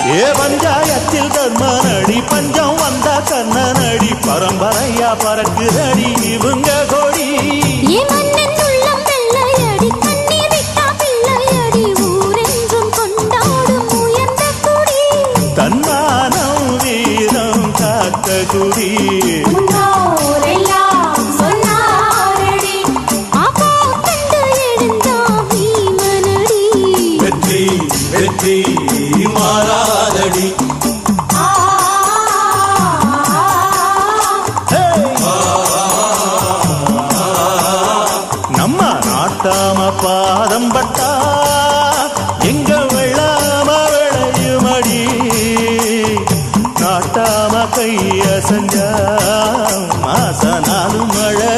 ஏ பஞ்சாயத்தில் தர்மனடி பஞ்சம் வந்த கண்ணனடி பரம்பரையா பறக்குதடி இவங்க கொடி தன்மானம் வீரம் காத்த குடி வெற்றி வெற்றி மாறாதடி நம்ம நாட்டாம பாதம் பட்டா எங்க வெள்ளாம விளையுமடி நாட்டாம கைய செஞ்சா மாச நாளும் மழை